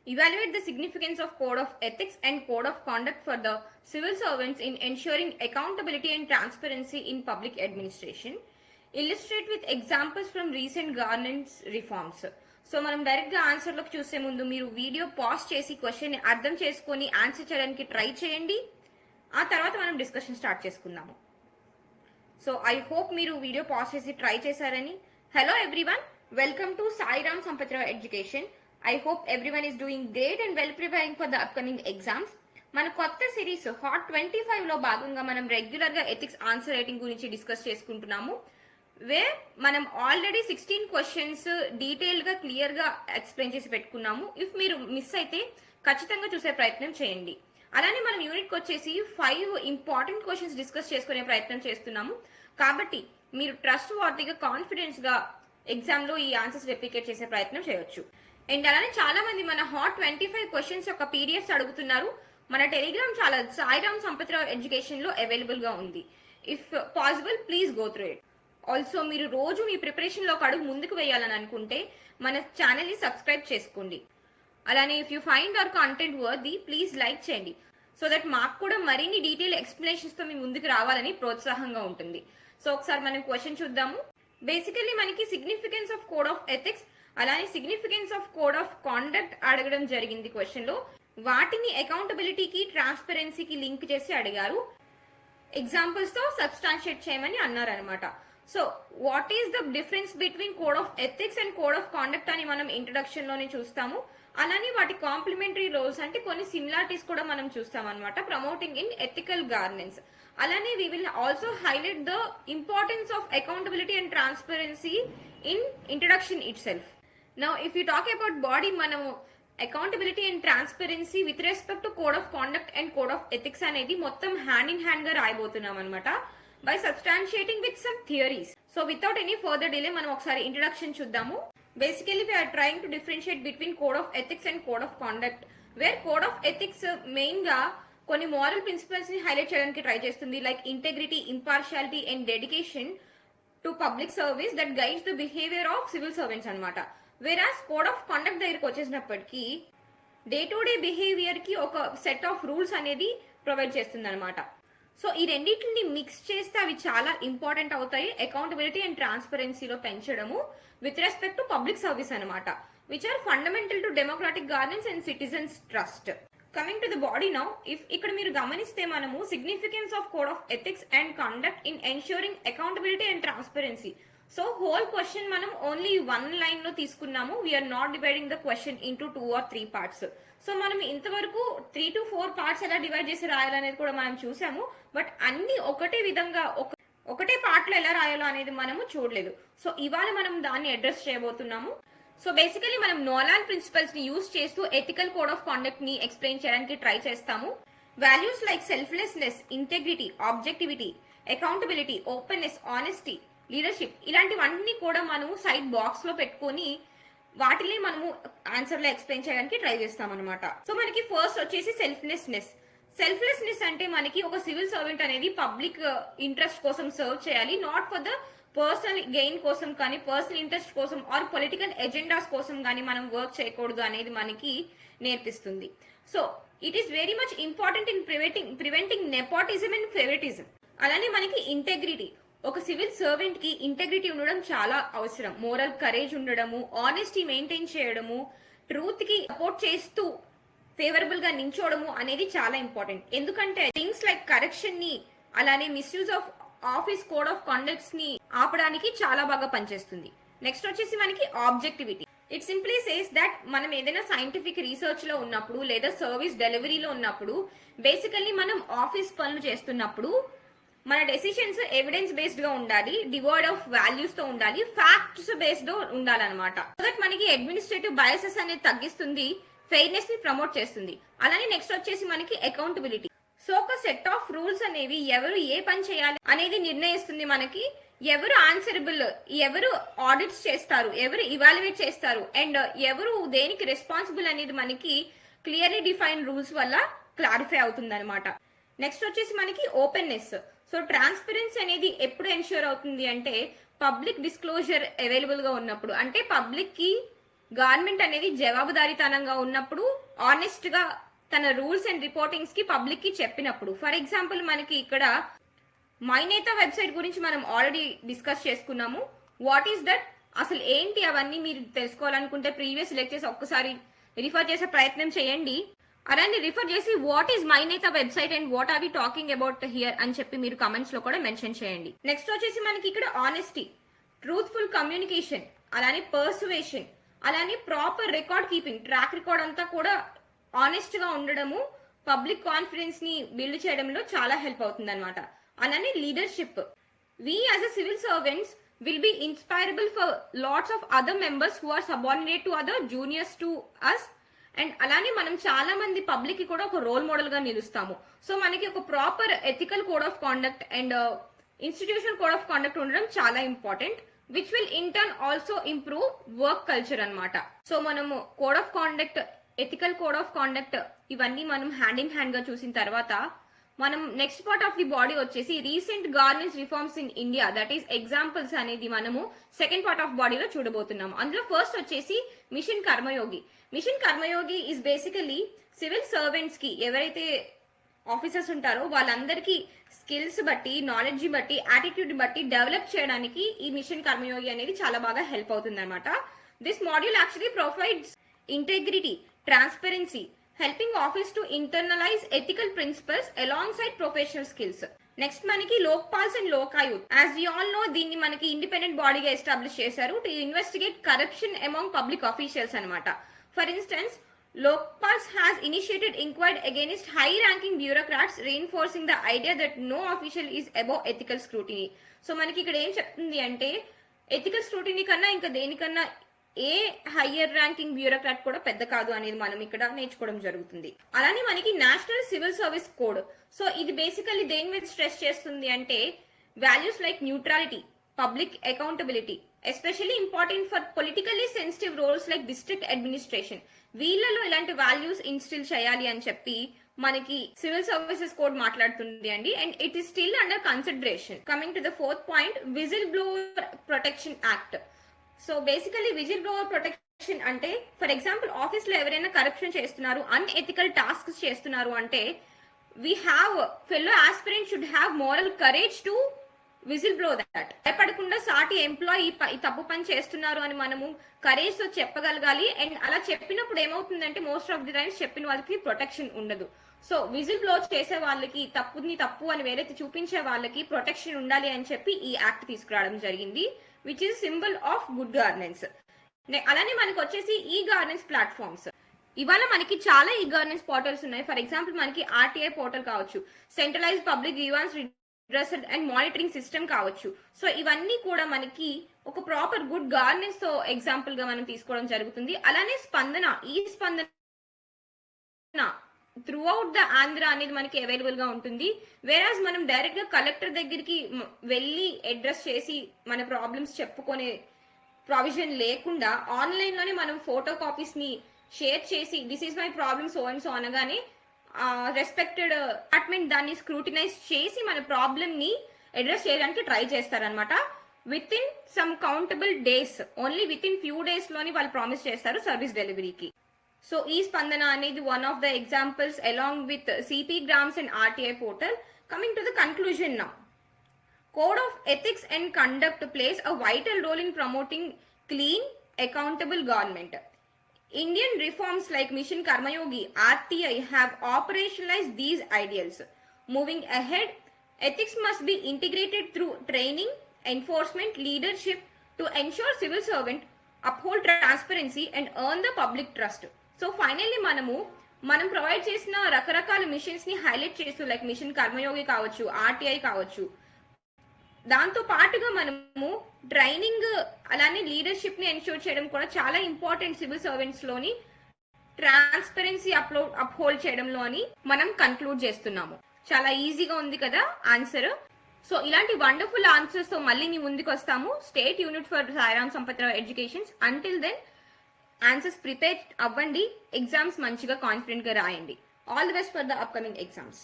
Evaluate the significance of code of ethics and code of conduct for the civil servants in ensuring accountability and transparency in public administration. Illustrate with examples from recent governance reforms. So మనం డైరెక్ట్గా ఆన్సర్లోకి చూసే ముందు మీరు video pause చేసి క్వశ్చన్ని అర్థం చేసుకొని answer చేయడానికి ట్రై చేయండి. ఆ తర్వాత మనం డిస్కషన్ స్టార్ట్ చేసుకుందాము. సో ఐ హోప్ మీరు వీడియో పాజ్ చేసి ట్రై చేశారని. Hello everyone, welcome to Sairam Sampath Rao education. I hope everyone is doing great and well preparing for the upcoming exams. మన కొత్త సిరీస్ హాట్ 25 లో భాగంగా మనం రెగ్యులర్ గా ఎథిక్స్ ఆన్సర్ రైటింగ్ గురించి డిస్కస్ చేసుకుంటున్నాము. మనం ఆల్రెడీ 16 క్వశ్చన్స్ డీటెయిల్ గా క్లియర్ గా ఎక్స్ప్లెయిన్ చేసి పెట్టుకున్నాము. ఇఫ్ మీరు మిస్ అయితే ఖచ్చితంగా చూసే ప్రయత్నం చేయండి. అలానే మనం యూనిట్ కి వచ్చేసి 5 ఇంపార్టెంట్ క్వశ్చన్స్ డిస్కస్ చేసుకునే ప్రయత్నం చేస్తున్నాము. కాబట్టి మీరు ట్రస్ట్ వార్తీగా కాన్ఫిడెన్స్ గా ఎగ్జామ్ లో ఈ ఆన్సర్స్ రెప్లికేట్ చేసే ప్రయత్నం చేయొచ్చు. అండ్ అలానే చాలా మంది మన హాట్ 25 క్వశ్చన్స్ యొక్క పీడిఎఫ్స్ అడుగుతున్నారు. మన టెలిగ్రామ్ చాలా సాయిరామ్ సంపత్రావు ఎడ్యుకేషన్ లో అవైలబుల్ గా ఉంది. If possible please go through it. Also మీరు రోజు మీ ప్రిపరేషన్ లో ఒక అడుగు ముందుకు వేయాలని అనుకుంటే మన ఛానల్ ని సబ్స్క్రైబ్ చేసుకోండి. అలానే if you find hour content worthy please like చేయండి. సో దట్ మాకు కూడా మరిన్ని డీటెయిల్ ఎక్స్ప్లెనేషన్స్ తో మీ ముందుకు రావాలని ప్రోత్సాహంగా ఉంటుంది. సో ఒకసారి మనం క్వశ్చన్ చూద్దాము. బేసికల్లీ మనకి significance of code of ethics అలానే significance of code of conduct అడగడం జరిగింది క్వశ్చన్ లో. వాటిని అకౌంటబిలిటీకి ట్రాన్స్పరెన్సీకి లింక్ చేసి అడిగారు. ఎగ్జాంపుల్స్ తో సబ్స్టాన్షియేట్ చేయమని అన్నారు అనమాట. So what is the difference between code of ethics and code of conduct అని మనం ఇంట్రడక్షన్ లోనే చూస్తాము. అలానే వాటి కాంప్లిమెంటరీ రోల్స్ అంటే కొన్ని సిమిలారిటీస్ కూడా మనం చూస్తాం అనమాట. Promoting in ethical governance. అలానే we will also highlight the importance of accountability and transparency in introduction itself. Now if you talk about body, మనము accountability and transparency with respect to code of conduct and code of ethics అనేది మొత్తం hand in hand గా రాయబోతున్నాం అనమాట, by substantiating with some theories. So without any further delay మనం ఒకసారి introduction చూద్దాము. Basically we are trying to differentiate between code of ethics and code of conduct, where code of ethics main గా కొన్ని moral principles ని highlight చేయడానికి try చేస్తుంది, like integrity, impartiality and dedication to public service that guides the behaviour of civil servants అనమాట. వేరాస్ code of conduct దగ్గరికి వచ్చేసినప్పటికీ day to day behaviour కి ఒక set of rules అనేది ప్రొవైడ్ చేస్తుంది అనమాట. సో ఈ రెండింటిని మిక్స్ చేస్తే అవి చాలా ఇంపార్టెంట్ అవుతాయి అకౌంటబిలిటీ అండ్ ట్రాన్స్పరెన్సీలో పెంచడము with respect to public service అనమాట, which are fundamental to democratic governance and citizens trust. Coming to the body now, ఇక్కడ మీరు గమనిస్తే మనము significance of code of ethics and conduct in ensuring accountability and transparency. So whole question మనం only 1 line లో తీసుకున్నాము. We are not dividing the question into 2 or 3 parts. So మనం ఇంతవరకు 3 to 4 parts ఎలా డివైడ్ చేసి రాయాలనేది కూడా మనం చూసాము. బట్ అన్ని ఒకటే విధంగా ఒకటే పార్ట్ లో ఎలా రాయాలో అనేది మనము చూడలేదు. సో ఇవాళ మనం దాన్ని అడ్రస్ చేయబోతున్నాము. సో బేసికలీ మనం నోలాన్ ప్రిన్సిపల్స్ ని యూజ్ చేస్తూ ఎథికల్ కోడ్ ఆఫ్ కాండక్ట్ ని ఎక్స్ప్లెయిన్ చేయడానికి ట్రై చేస్తాము. Values like selflessness, integrity, objectivity, accountability, openness, honesty, leadership ఇలాంటివన్నీ కూడా మనము సైడ్ బాక్స్ లో పెట్టుకొని వాటిని మనము ఆన్సర్ లో ఎక్స్ప్లెయిన్ చేయడానికి ట్రై చేస్తాం అనమాట. సో మనకి ఫస్ట్ వచ్చేసి సెల్ఫ్లెస్నెస్. సెల్ఫ్లెస్నెస్ అంటే మనకి ఒక సివిల్ సర్వెంట్ అనేది పబ్లిక్ ఇంట్రెస్ట్ కోసం సర్వ్ చేయాలి, not for the personal gain కోసం కానీ పర్సనల్ ఇంట్రెస్ట్ కోసం ఆర్ పొలిటికల్ ఎజెండాస్ కోసం కానీ మనం వర్క్ చేయకూడదు అనేది మనకి నేర్పిస్తుంది. So it is very much important in preventing nepotism and favouritism. అలానే మనకి ఇంటెగ్రిటీ. ఒక సివిల్ సర్వెంట్ కి ఇంటెగ్రిటీ ఉండడం చాలా అవసరం. మోరల్ కరేజ్ ఉండడము, ఆనెస్టీ మెయింటైన్ చేయడము, ట్రూత్ కి సపోర్ట్ చేస్తూ ఫేవరబుల్ గా నించోవడము అనేది చాలా ఇంపార్టెంట్. ఎందుకంటే థింగ్స్ లైక్ కరప్షన్ ని అలానే misuse of office code of conducts ని ఆపడానికి చాలా బాగా పనిచేస్తుంది. నెక్స్ట్ వచ్చేసి మనకి objectivity. It simply says that మనం ఏదైనా సైంటిఫిక్ రీసెర్చ్ లో ఉన్నప్పుడు లేదా సర్వీస్ డెలివరీలో ఉన్నప్పుడు బేసికల్లీ మనం ఆఫీస్ పనులు చేస్తున్నప్పుడు మన డెసిషన్స్ ఎవిడెన్స్ బేస్డ్ గా ఉండాలి, డివైడ్ ఆఫ్ వాల్యూస్ తో ఉండాలి, ఫ్యాక్ట్స్ బేస్డ్ ఉండాలన్నమాట. సో దట్ మనకి అడ్మినిస్ట్రేటివ్ బయాసెస్ అనేది తగ్గిస్తుంది, ఫెయిర్నెస్ ని ప్రమోట్ చేస్తుంది. అలానే నెక్స్ట్ వచ్చేసి మనకి అకౌంటబిలిటీ. సో ఒక సెట్ ఆఫ్ రూల్స్ అనేవి ఎవరు ఏ పని చేయాలి అనేది నిర్ణయిస్తుంది. మనకి ఎవరు ఆన్సరబుల్, ఎవరు ఆడిట్స్ చేస్తారు, ఎవరు ఇవాల్యుయేట్ చేస్తారు అండ్ ఎవరు దేనికి రెస్పాన్సిబుల్ అనేది మనకి క్లియర్లీ డిఫైన్ రూల్స్ వల్ల క్లారిఫై అవుతుంది అనమాట. నెక్స్ట్ వచ్చేసి మనకి ఓపెన్నెస్. సో ట్రాన్స్పరెన్సీ అనేది ఎప్పుడు ఎన్ష్యూర్ అవుతుంది అంటే పబ్లిక్ డిస్క్లోజర్ అవైలబుల్ గా ఉన్నప్పుడు, అంటే పబ్లిక్ కి గవర్నమెంట్ అనేది జవాబుదారీతనంగా ఉన్నప్పుడు, ఆనెస్ట్ గా తన రూల్స్ అండ్ రిపోర్టింగ్స్ కి పబ్లిక్ కి చెప్పినప్పుడు. ఫర్ ఎగ్జాంపుల్ మనకి ఇక్కడ మైనేత వెబ్సైట్ గురించి మనం ఆల్రెడీ డిస్కస్ చేసుకున్నాము. వాట్ ఈస్ దట్, అసలు ఏంటి అవన్నీ మీరు తెలుసుకోవాలనుకుంటే ప్రీవియస్ లెక్చర్స్ ఒక్కసారి రిఫర్ చేసే ప్రయత్నం చేయండి. అలానే రిఫర్ చేసి వాట్ ఈస్ మైనేత website and what are we talking about here అని చెప్పి మీరు కమెంట్స్ లో కూడా మెన్షన్ చేయండి. నెక్స్ట్ వచ్చేసి మనకి ఇక్కడ ఆనెస్టీ, ట్రూత్ఫుల్ కమ్యూనికేషన్, అలానే పర్సువేషన్, అలానే proper record keeping, track record అంతా కూడా ఆనెస్ట్ గా ఉండడము పబ్లిక్ కాన్ఫిడెన్స్ ని బిల్డ్ చేయడంలో చాలా హెల్ప్ అవుతుంది అనమాట. అలానే leadership, we as a civil servants will be inspirable for lots of other members who are subordinate to other juniors to us. And అలానే మనం చాలా మంది పబ్లిక్ కి కూడా ఒక రోల్ మోడల్ గా నిలుస్తాము. సో మనకి ఒక proper ethical code of conduct and institutional code of conduct ఉండడం చాలా important, which will in turn also improve work culture అన్నమాట. సో మనము code of conduct, ethical code of conduct ఇవన్నీ మనం హ్యాండ్ ఇన్ హ్యాండ్ గా చూసిన తర్వాత మనం next part of the body వచ్చేసి recent governance reforms in India, that is examples అనేది మనము సెకండ్ పార్ట్ ఆఫ్ బాడీలో చూడబోతున్నాము. అందులో ఫస్ట్ వచ్చేసి mission Karmayogi. Mission Karmayogi is basically civil servants కి, ఎవరైతే ఆఫీసర్స్ ఉంటారో వాళ్ళందరికీ స్కిల్స్ బట్టి, నాలెడ్జ్ బట్టి, యాటిట్యూడ్ బట్టి డెవలప్ చేయడానికి ఈ మిషన్ కర్మయోగి అనేది చాలా బాగా హెల్ప్ అవుతుంది అనమాట. This module actually provides integrity, transparency, helping office to internalize ethical principles alongside professional skills. Next మనకి Lokpals and Lokayukta. As we all know, దీన్ని మనకి ఇండిపెండెంట్ బాడీగా ఎస్టాబ్లిష్ చేశారు to investigate corruption among public officials అనమాట. For instance, Lokpals has initiated inquiry against high ranking bureaucrats, reinforcing the idea that no official is above ethical scrutiny. So మనకి ఇక్కడ ఏం చెప్తుంది అంటే, ఎథికల్ స్క్రూటినీ కన్నా ఇంకా దేనికన్నా ఏ హయ్యర్ ర్యాంకింగ్ బ్యూరోక్రాట్ కూడా పెద్ద కాదు అనేది మనం ఇక్కడ నేర్చుకోవడం జరుగుతుంది. అలానే మనకి national civil service code. So ఇది బేసికల్లీ దేని మీద స్ట్రెస్ చేస్తుంది అంటే, values like neutrality, public accountability, especially important for politically sensitive roles like district administration. వీళ్ళలో ఇలాంటి వాల్యూస్ ఇన్స్టిల్ చేయాలి అని చెప్పి మనకి సివిల్ సర్వీసెస్ కోడ్ మాట్లాడుతుంది అండి. And it is still under consideration. Coming to the fourth point, whistle blower protection act. So basically whistle blower protection అంటే, for example office లో ఎవరైనా కరప్షన్ చేస్తున్నారు, అన్ఎథికల్ టాస్క్స్ చేస్తున్నారు అంటే, we have fellow aspirant should have moral courage to whistle blow that. భయపడకుండా సాటి employee ఈ తప్పు పని చేస్తున్నారు అని మనము కరేజ్ తో చెప్పగలగాలి. అండ్ అలా చెప్పినప్పుడు ఏమవుతుందంటే, మోస్ట్ ఆఫ్ ది టైమ్స్ చెప్పిన వాళ్ళకి ప్రొటెక్షన్ ఉండదు. సో విజిల్ బ్లో చేసే వాళ్ళకి, తప్పుని తప్పు అని వేరైతే చూపించే వాళ్ళకి ప్రొటెక్షన్ ఉండాలి అని చెప్పి ఈ యాక్ట్ తీసుకురావడం జరిగింది, which is symbol of good governance. అలానే మనకి వచ్చేసి ఈ గవర్నెన్స్ ప్లాట్ఫామ్స్. ఇవాళ మనకి చాలా ఈ గవర్నెన్స్ పోర్టల్స్ ఉన్నాయి. ఫర్ ఎగ్జాంపుల్ మనకి ఆర్టీఐ పోర్టల్ కావచ్చు, centralise public grievance redressal and monitoring system కావచ్చు. సో ఇవన్నీ కూడా మనకి ఒక ప్రాపర్ గుడ్ గవర్నెన్స్ తో ఎగ్జాంపుల్ గా మనం తీసుకోవడం జరుగుతుంది. అలానే స్పందన, ఈ స్పందన త్రూ అవుట్ ద ఆంధ్ర అనేది మనకి అవైలబుల్ గా ఉంటుంది. వేరాజ్ మనం డైరెక్ట్ గా కలెక్టర్ దగ్గరికి వెళ్ళి అడ్రస్ చేసి మన ప్రాబ్లమ్స్ చెప్పుకునే ప్రొవిజన్ లేకుండా, ఆన్లైన్ లోనే మనం ఫోటో కాపీస్ ని షేర్ చేసి this is my problem so and so అనగానే రెస్పెక్టెడ్ డిపార్ట్మెంట్ దాన్ని స్క్రూటినైజ్ చేసి మన ప్రాబ్లమ్ ని అడ్రస్ చేయడానికి ట్రై చేస్తారనమాట. With in some countable days, only with in few days లోని వాళ్ళు ప్రామిస్ చేస్తారు సర్వీస్ డెలివరీకి. సో ఈ స్పందన అనేది one of the examples along with CP grams and RTI portal. Coming to the conclusion now, Code of Ethics and Conduct plays a vital role in promoting clean, accountable government. Indian reforms like Mission Karmayogi, RTI have operationalized these ideals. Moving ahead, ethics must be integrated through training, enforcement, leadership to ensure civil servant uphold transparency and earn the public trust. So finally మనం provide చేసిన రకరకాల machines ని highlight చేస్తూ, like machine కర్మయోగి కావచ్చు, RTI కావచ్చు, దాంతో పాటుగా మనము ట్రైనింగ్ అలానే లీడర్షిప్ ని ఎన్షూర్ చేయడం కూడా చాలా ఇంపార్టెంట్. సివిల్ సర్వెంట్స్ లోని ట్రాన్స్పరెన్సీ అప్హోల్డ్ చేయడంలో అని మనం కన్క్లూడ్ చేస్తున్నాము. చాలా ఈజీగా ఉంది కదా ఆన్సర్. సో ఇలాంటి వండర్ఫుల్ ఆన్సర్స్ తో మళ్ళీ మీ ముందుకు వస్తాము. State unit for Sairam Sampathrao educations. Until then answers prepare అవ్వండి, ఎగ్జామ్స్ మంచిగా కాన్ఫిడెంట్ గా రాయండి. All the best for the upcoming exams.